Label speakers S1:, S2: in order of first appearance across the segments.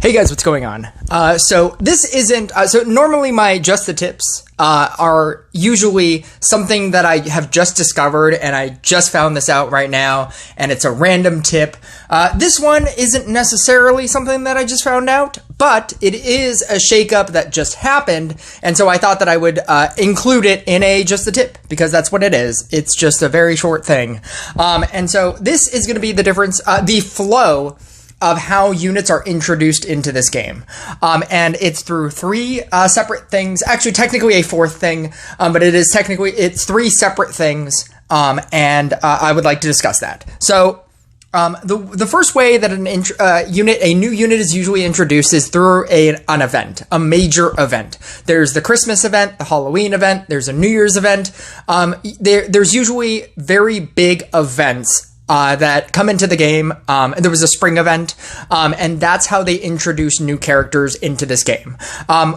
S1: Hey guys, what's going on? So this isn't, so normally my Just the Tips are usually something that I have just discovered and I just found this out right now and it's a random tip. This one isn't necessarily something that I just found out, but it is a shakeup that just happened, and so I thought that I would include it in a Just the Tip, because that's what it is. It's just a very short thing. And so this is going to be the difference, the flow of how units are introduced into this game. And it's through three separate things, actually technically a fourth thing, but it's three separate things, and I would like to discuss that. So the first way that a new unit is usually introduced is through an event, a major event. There's the Christmas event, the Halloween event, there's a New Year's event. There's usually very big events that come into the game. There was a spring event, and that's how they introduce new characters into this game.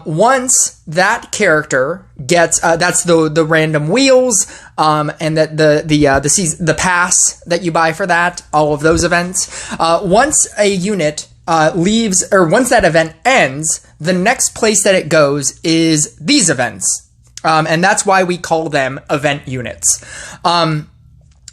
S1: Once that character gets, that's the random wheels, and that the pass that you buy for that, all of those events. Once a unit leaves, or once that event ends, the next place that it goes is these events, and that's why we call them event units.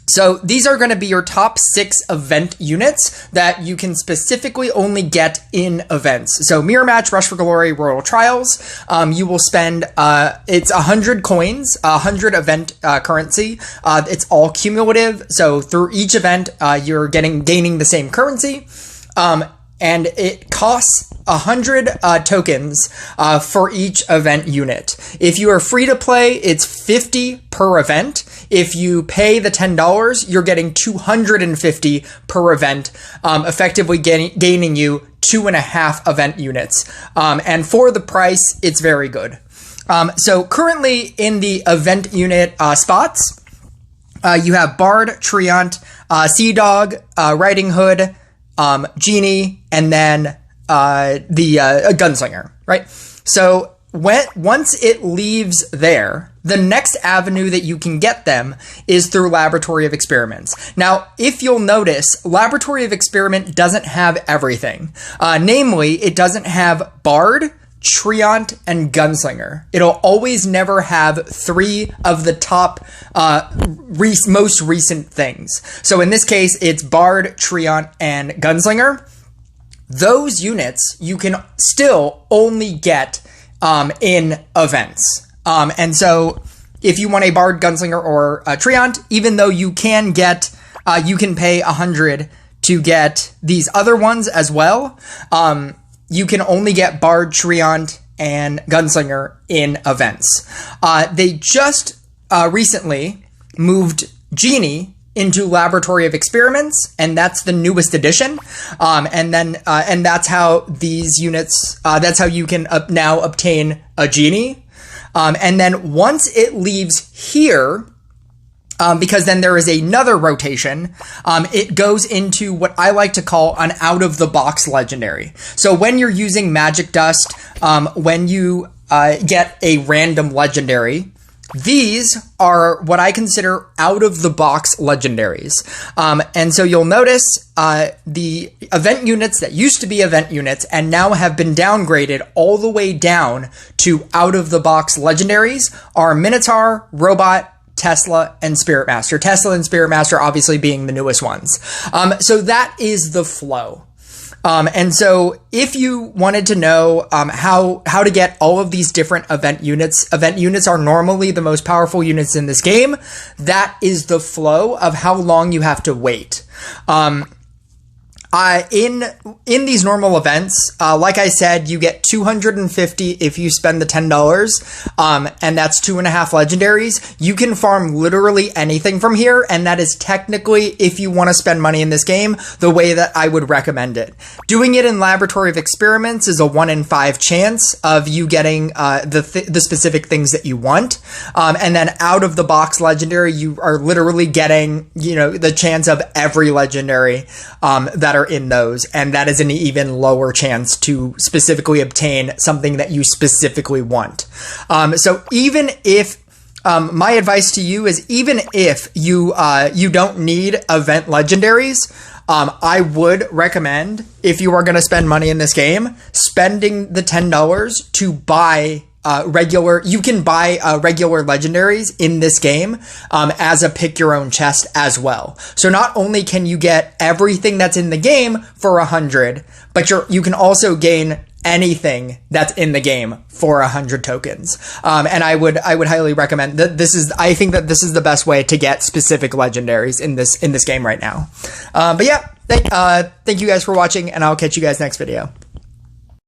S1: So these are going to be your top 6 event units that you can specifically only get in events. So Mirror Match, Rush for Glory, Royal Trials. You will spend, it's 100 coins, 100 event currency. It's all cumulative. So through each event, you're gaining the same currency. And it costs 100 tokens for each event unit. If you are free to play, it's 50 per event. If you pay the $10, you're getting 250 per event, effectively gaining you 2.5 event units. And for the price, it's very good. So currently in the event unit spots, you have Bard, Treant, Sea Dog, Riding Hood, Genie, and then the Gunslinger, right? So once it leaves there, the next avenue that you can get them is through Laboratory of Experiments. Now, if you'll notice, Laboratory of Experiment doesn't have everything. Namely, it doesn't have Bard, Treant, and Gunslinger. It'll always never have 3 of the top most recent things. So in this case, it's Bard, Treant, and Gunslinger. Those units you can still only get in events. And so if you want a Bard, Gunslinger, or a Treant, even though you can get, you can pay 100 to get these other ones as well, you can only get Bard, Treant, and Gunslinger in events. They just recently moved Genie into Laboratory of Experiments, and that's the newest edition. And that's how these units, that's how you can now obtain a Genie. And then once it leaves here, because then there is another rotation, it goes into what I like to call an out-of-the-box legendary. So when you're using Magic Dust, when you get a random legendary, these are what I consider out-of-the-box legendaries. And so you'll notice the event units that used to be event units and now have been downgraded all the way down to out-of-the-box legendaries are Minotaur, Robot, Tesla, and Spirit Master. Tesla and Spirit Master obviously being the newest ones. So that is the flow. And so if you wanted to know how to get all of these different event units are normally the most powerful units in this game. That is the flow of how long you have to wait. In these normal events, like I said, you get 250 if you spend the $10, and that's 2.5 legendaries. You can farm literally anything from here, and that is technically, if you want to spend money in this game, the way that I would recommend it. Doing it in Laboratory of Experiments is a 1 in 5 chance of you getting the specific things that you want, and then out of the box legendary, you are literally getting, the chance of every legendary that are in those, and that is an even lower chance to specifically obtain something that you specifically want. So even if my advice to you is, even if you don't need event legendaries, I would recommend, if you are going to spend money in this game, spending the $10 to buy you can buy regular legendaries in this game as a pick your own chest as well. So not only can you get everything that's in the game for 100, but you can also gain anything that's in the game for 100 tokens. And I would highly recommend that. I think that this is the best way to get specific legendaries in this game right now. But yeah, thank you guys for watching, and I'll catch you guys next video.